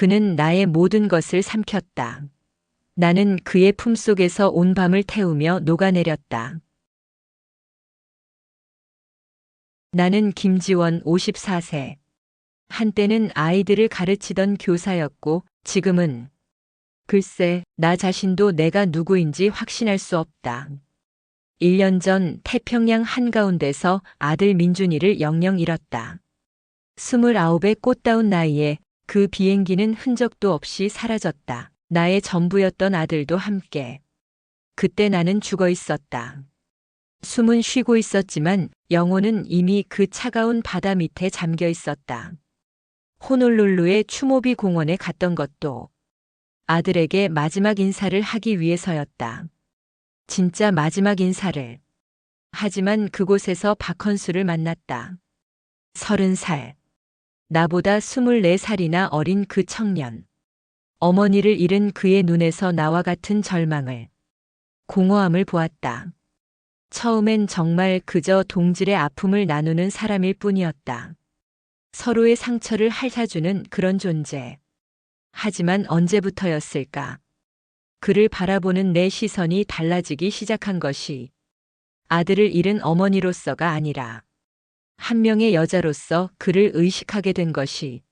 그는 나의 모든 것을 삼켰다. 나는 그의 품속에서 온 밤을 태우며 녹아내렸다. 나는 김지원 54세. 한때는 아이들을 가르치던 교사였고 지금은 글쎄, 나 자신도 내가 누구인지 확신할 수 없다. 1년 전 태평양 한가운데서 아들 민준이를 영영 잃었다. 29의 꽃다운 나이에 그 비행기는 흔적도 없이 사라졌다. 나의 전부였던 아들도 함께. 그때 나는 죽어 있었다. 숨은 쉬고 있었지만 영혼은 이미 그 차가운 바다 밑에 잠겨 있었다. 호놀룰루의 추모비 공원에 갔던 것도 아들에게 마지막 인사를 하기 위해서였다. 진짜 마지막 인사를. 하지만 그곳에서 박헌수를 만났다. 30살. 나보다 24살이나 어린 그 청년. 어머니를 잃은 그의 눈에서 나와 같은 절망을, 공허함을 보았다. 처음엔 정말 그저 동질의 아픔을 나누는 사람일 뿐이었다. 서로의 상처를 핥아주는 그런 존재. 하지만 언제부터였을까? 그를 바라보는 내 시선이 달라지기 시작한 것이 아들을 잃은 어머니로서가 아니라 한 명의 여자로서 그를 의식하게 된 것이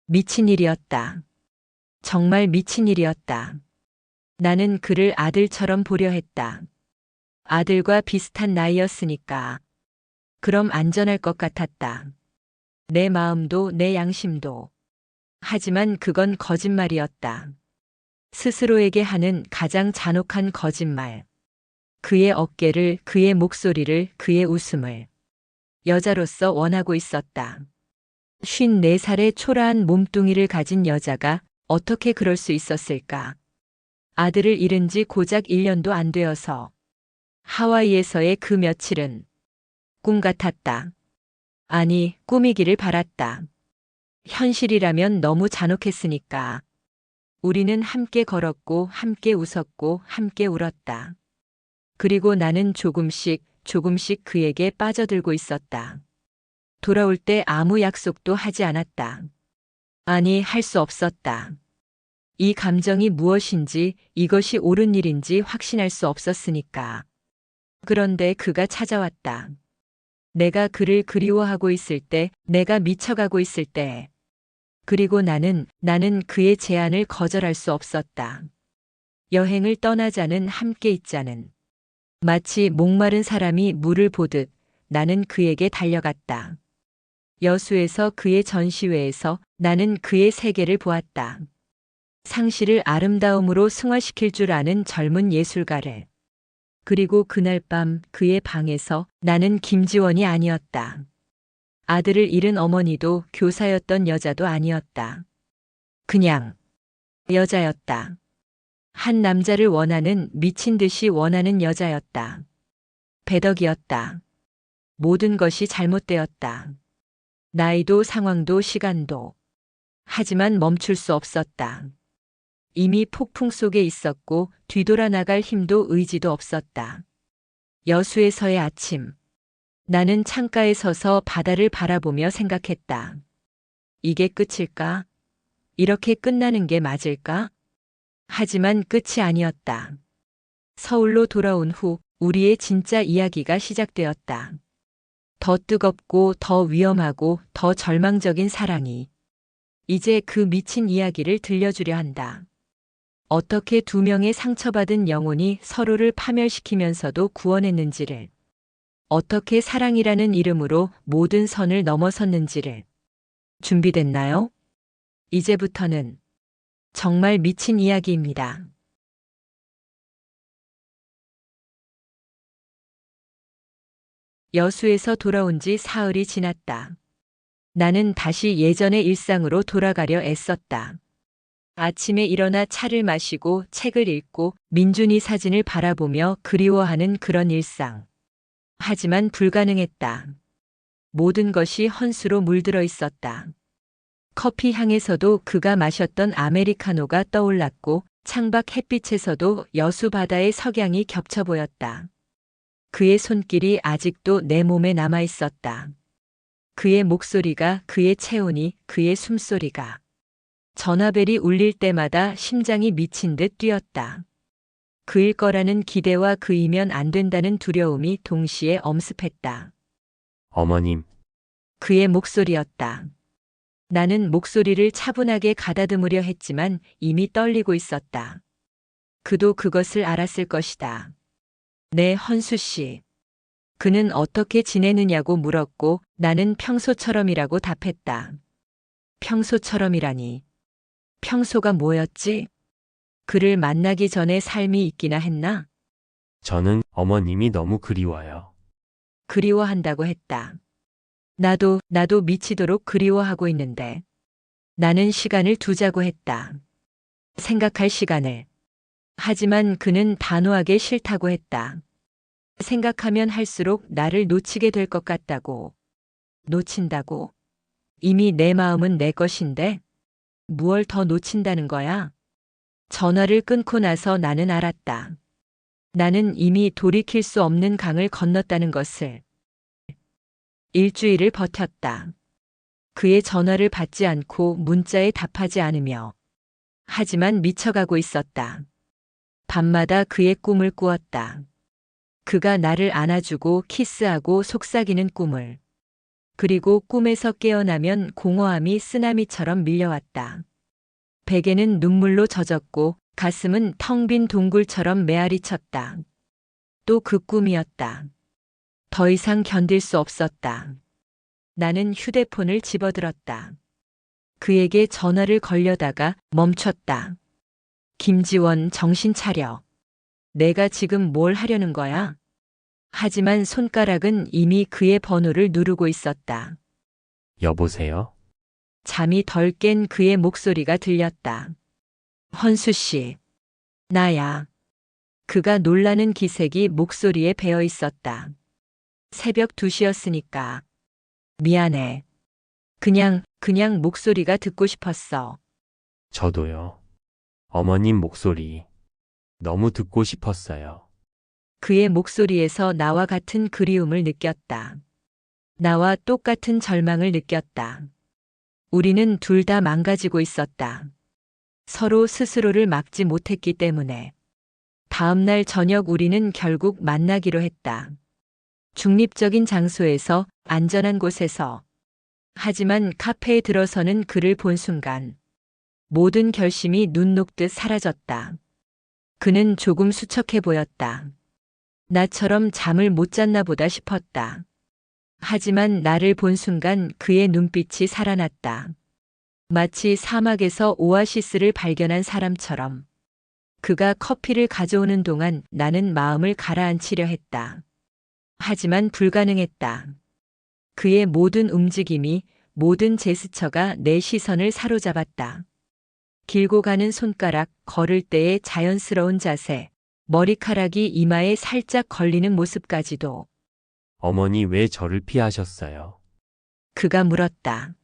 미친 일이었다. 정말 미친 일이었다. 나는 그를 아들처럼 보려 했다. 아들과 비슷한 나이였으니까. 그럼 안전할 것 같았다. 내 마음도 내 양심도. 하지만 그건 거짓말이었다. 스스로에게 하는 가장 잔혹한 거짓말. 그의 어깨를, 그의 목소리를, 그의 웃음을 여자로서 원하고 있었다. 54살의 초라한 몸뚱이를 가진 여자가 어떻게 그럴 수 있었을까? 아들을 잃은 지 고작 1년도 안 되어서 하와이에서의 그 며칠은 꿈 같았다. 아니, 꿈이기를 바랐다. 현실이라면 너무 잔혹했으니까. 우리는 함께 걸었고, 함께 웃었고, 함께 울었다. 그리고 나는 조금씩 그에게 빠져들고 있었다. 돌아올 때 아무 약속도 하지 않았다. 아니, 할 수 없었다. 이 감정이 무엇인지, 이것이 옳은 일인지 확신할 수 없었으니까. 그런데 그가 찾아왔다. 내가 그를 그리워하고 있을 때, 내가 미쳐가고 있을 때. 그리고 나는 그의 제안을 거절할 수 없었다. 여행을 떠나자는, 함께 있자는. 마치 목마른 사람이 물을 보듯 나는 그에게 달려갔다. 여수에서 그의 전시회에서 나는 그의 세계를 보았다. 상실을 아름다움으로 승화시킬 줄 아는 젊은 예술가를. 그리고 그날 밤 그의 방에서 나는 김지원이 아니었다. 아들을 잃은 어머니도 교사였던 여자도 아니었다. 그냥 여자였다. 한 남자를 원하는, 미친 듯이 원하는 여자였다. 배덕이었다. 모든 것이 잘못되었다. 나이도 상황도 시간도. 하지만 멈출 수 없었다. 이미 폭풍 속에 있었고 뒤돌아 나갈 힘도 의지도 없었다. 여수에서의 아침. 나는 창가에 서서 바다를 바라보며 생각했다. 이게 끝일까? 이렇게 끝나는 게 맞을까? 하지만 끝이 아니었다. 서울로 돌아온 후 우리의 진짜 이야기가 시작되었다. 더 뜨겁고 더 위험하고 더 절망적인 사랑이. 이제 그 미친 이야기를 들려주려 한다. 어떻게 두 명의 상처받은 영혼이 서로를 파멸시키면서도 구원했는지를. 어떻게 사랑이라는 이름으로 모든 선을 넘어섰는지를. 준비됐나요? 이제부터는 정말 미친 이야기입니다. 여수에서 돌아온 지 사흘이 지났다. 나는 다시 예전의 일상으로 돌아가려 애썼다. 아침에 일어나 차를 마시고 책을 읽고 민준이 사진을 바라보며 그리워하는 그런 일상. 하지만 불가능했다. 모든 것이 헌수로 물들어 있었다. 커피 향에서도 그가 마셨던 아메리카노가 떠올랐고 창밖 햇빛에서도 여수 바다의 석양이 겹쳐 보였다. 그의 손길이 아직도 내 몸에 남아 있었다. 그의 목소리가, 그의 체온이, 그의 숨소리가. 전화벨이 울릴 때마다 심장이 미친 듯 뛰었다. 그일 거라는 기대와 그이면 안 된다는 두려움이 동시에 엄습했다. 어머님, 그의 목소리였다. 나는 목소리를 차분하게 가다듬으려 했지만 이미 떨리고 있었다. 그도 그것을 알았을 것이다. 네, 헌수 씨. 그는 어떻게 지내느냐고 물었고 나는 평소처럼이라고 답했다. 평소처럼이라니. 평소가 뭐였지? 그를 만나기 전에 삶이 있기나 했나? 저는 어머님이 너무 그리워요. 그리워한다고 했다. 나도 미치도록 그리워하고 있는데. 나는 시간을 두자고 했다. 생각할 시간을. 하지만 그는 단호하게 싫다고 했다. 생각하면 할수록 나를 놓치게 될 것 같다고. 놓친다고. 이미 내 마음은 내 것인데 무얼 더 놓친다는 거야? 전화를 끊고 나서 나는 알았다. 나는 이미 돌이킬 수 없는 강을 건넜다는 것을. 일주일을 버텼다. 그의 전화를 받지 않고 문자에 답하지 않으며. 하지만 미쳐가고 있었다. 밤마다 그의 꿈을 꾸었다. 그가 나를 안아주고 키스하고 속삭이는 꿈을. 그리고 꿈에서 깨어나면 공허함이 쓰나미처럼 밀려왔다. 베개는 눈물로 젖었고 가슴은 텅 빈 동굴처럼 메아리 쳤다. 또 그 꿈이었다. 더 이상 견딜 수 없었다. 나는 휴대폰을 집어들었다. 그에게 전화를 걸려다가 멈췄다. 김지원, 정신 차려. 내가 지금 뭘 하려는 거야? 하지만 손가락은 이미 그의 번호를 누르고 있었다. 여보세요? 잠이 덜 깬 그의 목소리가 들렸다. 헌수 씨. 나야. 그가 놀라는 기색이 목소리에 배어 있었다. 새벽 2시였으니까. 미안해. 그냥 목소리가 듣고 싶었어. 저도요. 어머님 목소리 너무 듣고 싶었어요. 그의 목소리에서 나와 같은 그리움을 느꼈다. 나와 똑같은 절망을 느꼈다. 우리는 둘 다 망가지고 있었다. 서로 스스로를 막지 못했기 때문에. 다음 날 저녁 우리는 결국 만나기로 했다. 중립적인 장소에서, 안전한 곳에서. 하지만 카페에 들어서는 그를 본 순간 모든 결심이 눈 녹듯 사라졌다. 그는 조금 수척해 보였다. 나처럼 잠을 못 잤나 보다 싶었다. 하지만 나를 본 순간 그의 눈빛이 살아났다. 마치 사막에서 오아시스를 발견한 사람처럼. 그가 커피를 가져오는 동안 나는 마음을 가라앉히려 했다. 하지만 불가능했다. 그의 모든 움직임이, 모든 제스처가 내 시선을 사로잡았다. 길고 가는 손가락, 걸을 때의 자연스러운 자세, 머리카락이 이마에 살짝 걸리는 모습까지도. 어머니 왜 저를 피하셨어요? 그가 물었다.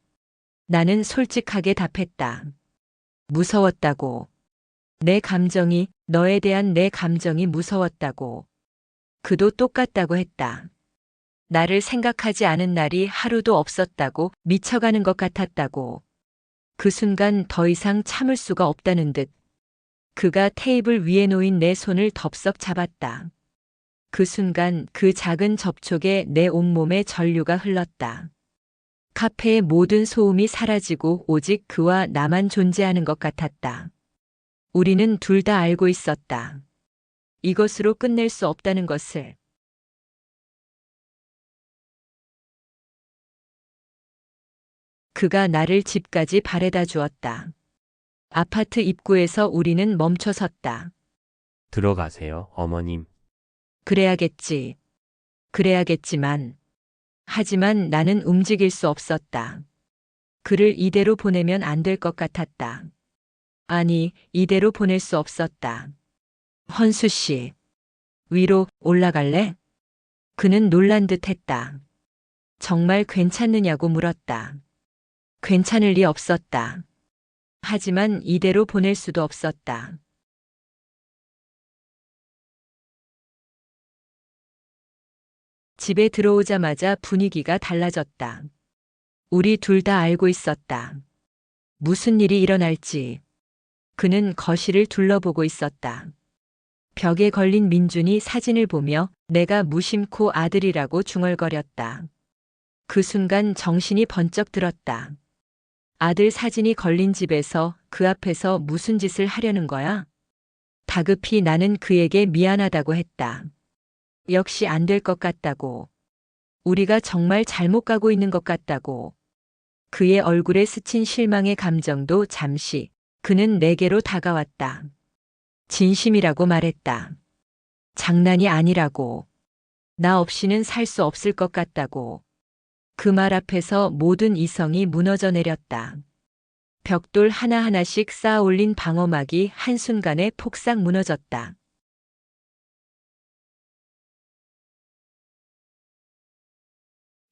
나는 솔직하게 답했다. 무서웠다고. 너에 대한 내 감정이 무서웠다고. 그도 똑같다고 했다. 나를 생각하지 않은 날이 하루도 없었다고, 미쳐가는 것 같았다고. 그 순간 더 이상 참을 수가 없다는 듯. 그가 테이블 위에 놓인 내 손을 덥석 잡았다. 그 순간 그 작은 접촉에 내 온몸에 전류가 흘렀다. 카페의 모든 소음이 사라지고 오직 그와 나만 존재하는 것 같았다. 우리는 둘 다 알고 있었다. 이것으로 끝낼 수 없다는 것을. 그가 나를 집까지 바래다 주었다. 아파트 입구에서 우리는 멈춰 섰다. 들어가세요, 어머님. 그래야겠지. 그래야겠지만. 하지만 나는 움직일 수 없었다. 그를 이대로 보내면 안 될 것 같았다. 아니, 이대로 보낼 수 없었다. 헌수 씨, 위로 올라갈래? 그는 놀란 듯 했다. 정말 괜찮느냐고 물었다. 괜찮을 리 없었다. 하지만 이대로 보낼 수도 없었다. 집에 들어오자마자 분위기가 달라졌다. 우리 둘 다 알고 있었다. 무슨 일이 일어날지. 그는 거실을 둘러보고 있었다. 벽에 걸린 민준이 사진을 보며 내가 무심코 아들이라고 중얼거렸다. 그 순간 정신이 번쩍 들었다. 아들 사진이 걸린 집에서 그 앞에서 무슨 짓을 하려는 거야? 다급히 나는 그에게 미안하다고 했다. 역시 안 될 것 같다고. 우리가 정말 잘못 가고 있는 것 같다고. 그의 얼굴에 스친 실망의 감정도 잠시 그는 내게로 다가왔다. 진심이라고 말했다. 장난이 아니라고. 나 없이는 살 수 없을 것 같다고. 그 말 앞에서 모든 이성이 무너져 내렸다. 벽돌 하나하나씩 쌓아 올린 방어막이 한순간에 폭삭 무너졌다.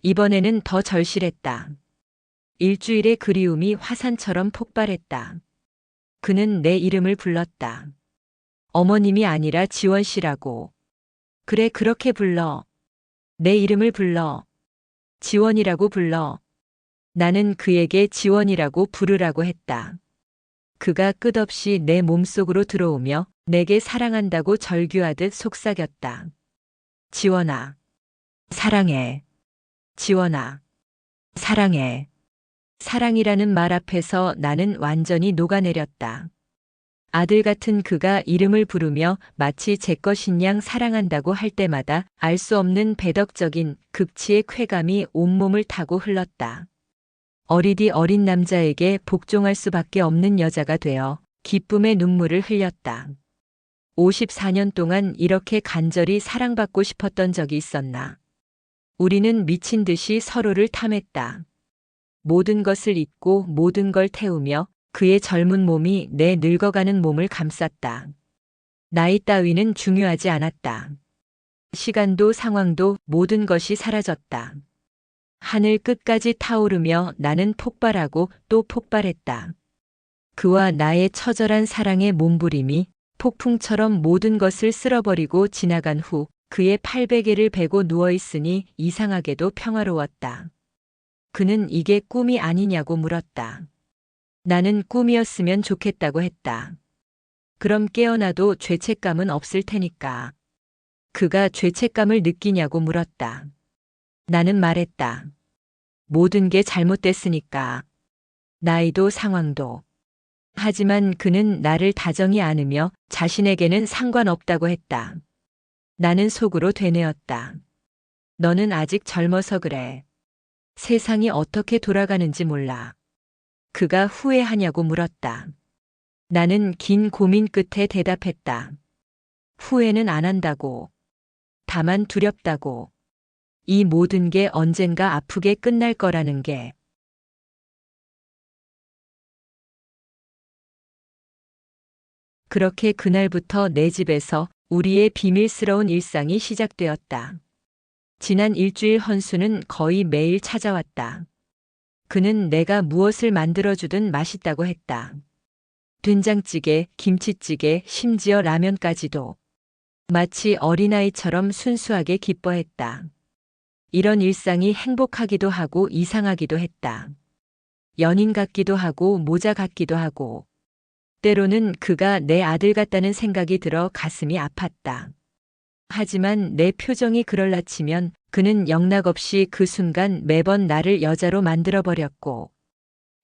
이번에는 더 절실했다. 일주일의 그리움이 화산처럼 폭발했다. 그는 내 이름을 불렀다. 어머님이 아니라 지원 씨라고. 그래, 그렇게 불러. 내 이름을 불러. 지원이라고 불러. 나는 그에게 지원이라고 부르라고 했다. 그가 끝없이 내 몸속으로 들어오며 내게 사랑한다고 절규하듯 속삭였다. 지원아. 사랑해. 지원아. 사랑해. 사랑이라는 말 앞에서 나는 완전히 녹아내렸다. 아들 같은 그가 이름을 부르며 마치 제 것인 양 사랑한다고 할 때마다 알 수 없는 배덕적인 극치의 쾌감이 온몸을 타고 흘렀다. 어리디 어린 남자에게 복종할 수밖에 없는 여자가 되어 기쁨의 눈물을 흘렸다. 54년 동안 이렇게 간절히 사랑받고 싶었던 적이 있었나? 우리는 미친 듯이 서로를 탐했다. 모든 것을 잊고 모든 걸 태우며 그의 젊은 몸이 내 늙어가는 몸을 감쌌다. 나이 따위는 중요하지 않았다. 시간도 상황도 모든 것이 사라졌다. 하늘 끝까지 타오르며 나는 폭발하고 또 폭발했다. 그와 나의 처절한 사랑의 몸부림이 폭풍처럼 모든 것을 쓸어버리고 지나간 후 그의 팔베개를 베고 누워있으니 이상하게도 평화로웠다. 그는 이게 꿈이 아니냐고 물었다. 나는 꿈이었으면 좋겠다고 했다. 그럼 깨어나도 죄책감은 없을 테니까. 그가 죄책감을 느끼냐고 물었다. 나는 말했다. 모든 게 잘못됐으니까. 나이도 상황도. 하지만 그는 나를 다정히 안으며 자신에게는 상관없다고 했다. 나는 속으로 되뇌었다. 너는 아직 젊어서 그래. 세상이 어떻게 돌아가는지 몰라. 그가 후회하냐고 물었다. 나는 긴 고민 끝에 대답했다. 후회는 안 한다고. 다만 두렵다고. 이 모든 게 언젠가 아프게 끝날 거라는 게. 그렇게 그날부터 내 집에서 우리의 비밀스러운 일상이 시작되었다. 지난 일주일 헌수는 거의 매일 찾아왔다. 그는 내가 무엇을 만들어주든 맛있다고 했다. 된장찌개, 김치찌개, 심지어 라면까지도. 마치 어린아이처럼 순수하게 기뻐했다. 이런 일상이 행복하기도 하고 이상하기도 했다. 연인 같기도 하고 모자 같기도 하고. 때로는 그가 내 아들 같다는 생각이 들어 가슴이 아팠다. 하지만 내 표정이 그럴라치면 그는 영락없이 그 순간 매번 나를 여자로 만들어버렸고,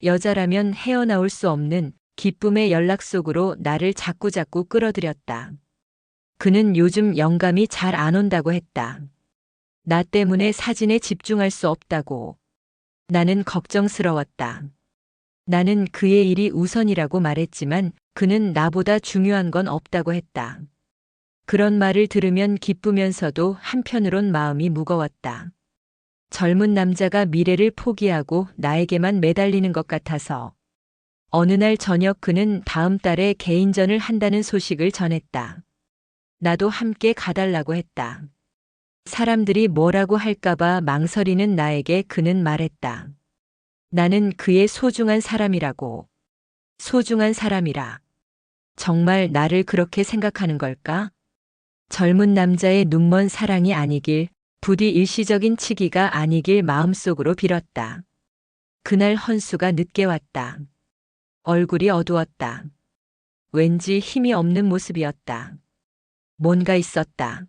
여자라면 헤어나올 수 없는 기쁨의 연락 속으로 나를 자꾸자꾸 끌어들였다. 그는 요즘 영감이 잘 안 온다고 했다. 나 때문에 사진에 집중할 수 없다고. 나는 걱정스러웠다. 나는 그의 일이 우선이라고 말했지만 그는 나보다 중요한 건 없다고 했다. 그런 말을 들으면 기쁘면서도 한편으론 마음이 무거웠다. 젊은 남자가 미래를 포기하고 나에게만 매달리는 것 같아서. 어느 날 저녁 그는 다음 달에 개인전을 한다는 소식을 전했다. 나도 함께 가달라고 했다. 사람들이 뭐라고 할까봐 망설이는 나에게 그는 말했다. 나는 그의 소중한 사람이라고. 소중한 사람이라. 정말 나를 그렇게 생각하는 걸까? 젊은 남자의 눈먼 사랑이 아니길, 부디 일시적인 치기가 아니길 마음속으로 빌었다. 그날 헌수가 늦게 왔다. 얼굴이 어두웠다. 왠지 힘이 없는 모습이었다. 뭔가 있었다.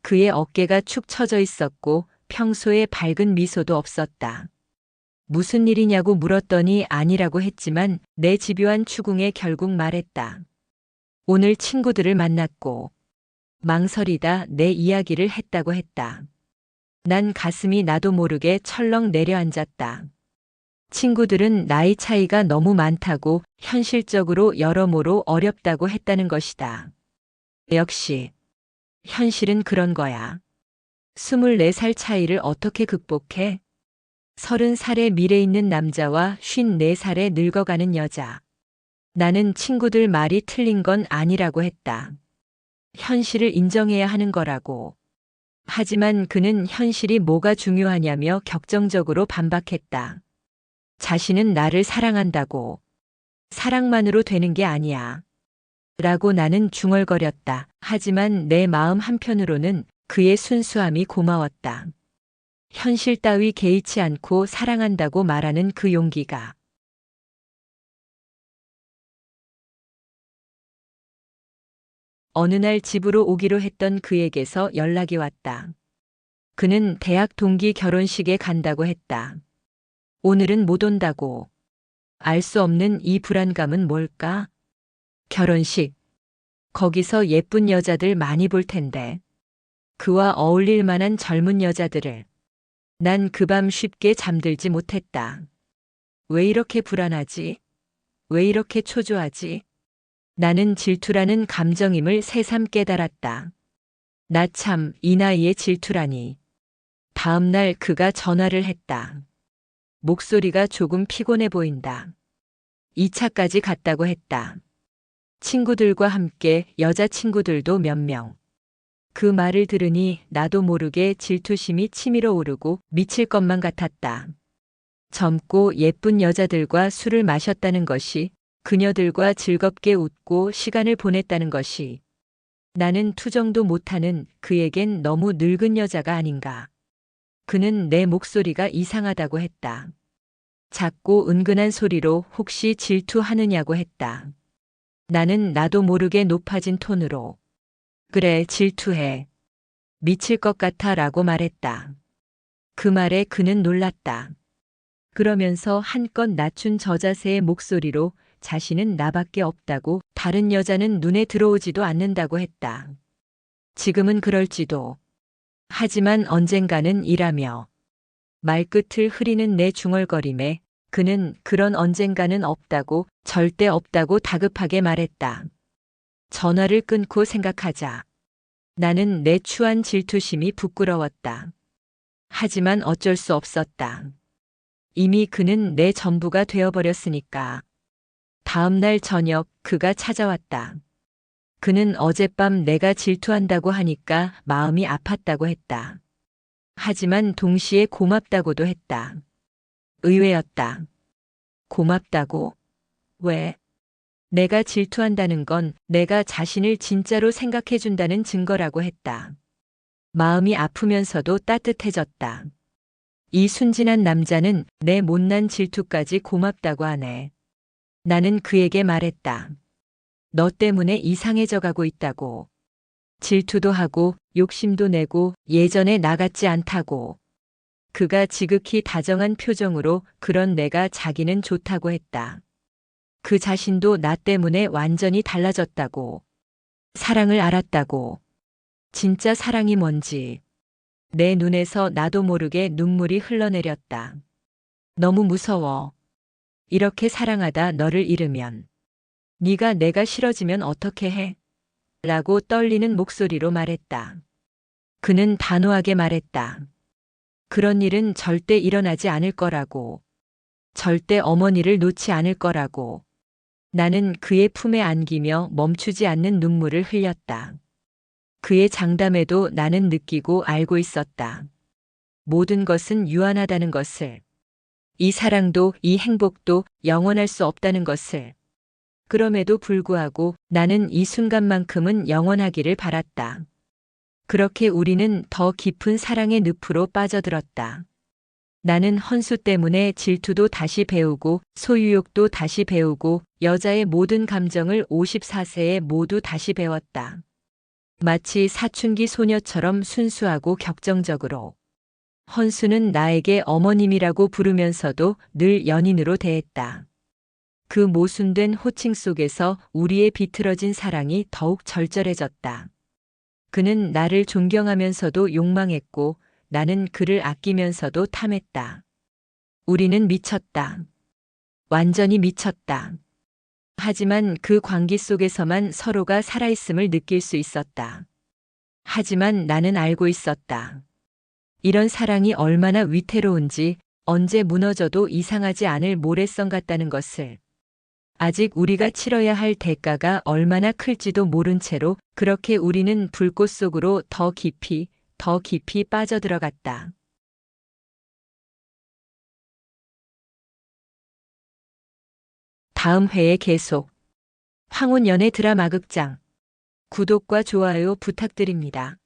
그의 어깨가 축 처져 있었고 평소에 밝은 미소도 없었다. 무슨 일이냐고 물었더니 아니라고 했지만 내 집요한 추궁에 결국 말했다. 오늘 친구들을 만났고 망설이다 내 이야기를 했다고 했다. 난 가슴이 나도 모르게 철렁 내려앉았다. 친구들은 나이 차이가 너무 많다고 현실적으로 여러모로 어렵다고 했다는 것이다. 역시 현실은 그런 거야. 24살 차이를 어떻게 극복해? 30살의 미래 있는 남자와 54살에 늙어가는 여자. 나는 친구들 말이 틀린 건 아니라고 했다. 현실을 인정해야 하는 거라고. 하지만 그는 현실이 뭐가 중요하냐며 격정적으로 반박했다. 자신은 나를 사랑한다고. 사랑만으로 되는 게 아니야. 라고 나는 중얼거렸다. 하지만 내 마음 한편으로는 그의 순수함이 고마웠다. 현실 따위 개의치 않고 사랑한다고 말하는 그 용기가. 어느 날 집으로 오기로 했던 그에게서 연락이 왔다. 그는 대학 동기 결혼식에 간다고 했다. 오늘은 못 온다고. 알 수 없는 이 불안감은 뭘까? 결혼식. 거기서 예쁜 여자들 많이 볼 텐데. 그와 어울릴 만한 젊은 여자들을. 난 그 밤 쉽게 잠들지 못했다. 왜 이렇게 불안하지? 왜 이렇게 초조하지? 나는 질투라는 감정임을 새삼 깨달았다. 나 참 이 나이에 질투라니. 다음 날 그가 전화를 했다. 목소리가 조금 피곤해 보인다. 2차까지 갔다고 했다. 친구들과 함께 여자친구들도 몇 명. 그 말을 들으니 나도 모르게 질투심이 치밀어 오르고 미칠 것만 같았다. 젊고 예쁜 여자들과 술을 마셨다는 것이, 그녀들과 즐겁게 웃고 시간을 보냈다는 것이, 나는 투정도 못하는 그에겐 너무 늙은 여자가 아닌가. 그는 내 목소리가 이상하다고 했다. 작고 은근한 소리로 혹시 질투하느냐고 했다. 나는 나도 모르게 높아진 톤으로 그래, 질투해. 미칠 것 같아 라고 말했다. 그 말에 그는 놀랐다. 그러면서 한껏 낮춘 저자세의 목소리로 자신은 나밖에 없다고, 다른 여자는 눈에 들어오지도 않는다고 했다. 지금은 그럴지도. 하지만 언젠가는 이라며. 말끝을 흐리는 내 중얼거림에 그는 그런 언젠가는 없다고, 절대 없다고 다급하게 말했다. 전화를 끊고 생각하자. 나는 내 추한 질투심이 부끄러웠다. 하지만 어쩔 수 없었다. 이미 그는 내 전부가 되어버렸으니까. 다음 날 저녁 그가 찾아왔다. 그는 어젯밤 내가 질투한다고 하니까 마음이 아팠다고 했다. 하지만 동시에 고맙다고도 했다. 의외였다. 고맙다고? 왜? 내가 질투한다는 건 내가 자신을 진짜로 생각해준다는 증거라고 했다. 마음이 아프면서도 따뜻해졌다. 이 순진한 남자는 내 못난 질투까지 고맙다고 하네. 나는 그에게 말했다. 너 때문에 이상해져 가고 있다고. 질투도 하고 욕심도 내고 예전에 나 같지 않다고. 그가 지극히 다정한 표정으로 그런 내가 자기는 좋다고 했다. 그 자신도 나 때문에 완전히 달라졌다고. 사랑을 알았다고. 진짜 사랑이 뭔지. 내 눈에서 나도 모르게 눈물이 흘러내렸다. 너무 무서워. 이렇게 사랑하다 너를 잃으면. 네가 내가 싫어지면 어떻게 해? 라고 떨리는 목소리로 말했다. 그는 단호하게 말했다. 그런 일은 절대 일어나지 않을 거라고. 절대 어머니를 놓지 않을 거라고. 나는 그의 품에 안기며 멈추지 않는 눈물을 흘렸다. 그의 장담에도 나는 느끼고 알고 있었다. 모든 것은 유한하다는 것을. 이 사랑도 이 행복도 영원할 수 없다는 것을. 그럼에도 불구하고 나는 이 순간만큼은 영원하기를 바랐다. 그렇게 우리는 더 깊은 사랑의 늪으로 빠져들었다. 나는 헌수 때문에 질투도 다시 배우고 소유욕도 다시 배우고 여자의 모든 감정을 54세에 모두 다시 배웠다. 마치 사춘기 소녀처럼 순수하고 격정적으로. 헌수는 나에게 어머님이라고 부르면서도 늘 연인으로 대했다. 그 모순된 호칭 속에서 우리의 비틀어진 사랑이 더욱 절절해졌다. 그는 나를 존경하면서도 욕망했고 나는 그를 아끼면서도 탐했다. 우리는 미쳤다. 완전히 미쳤다. 하지만 그 관계 속에서만 서로가 살아있음을 느낄 수 있었다. 하지만 나는 알고 있었다. 이런 사랑이 얼마나 위태로운지, 언제 무너져도 이상하지 않을 모래성 같다는 것을. 아직 우리가 치러야 할 대가가 얼마나 클지도 모른 채로 그렇게 우리는 불꽃 속으로 더 깊이 빠져들어갔다. 다음 회에 계속. 황혼 연애 드라마 극장. 구독과 좋아요 부탁드립니다.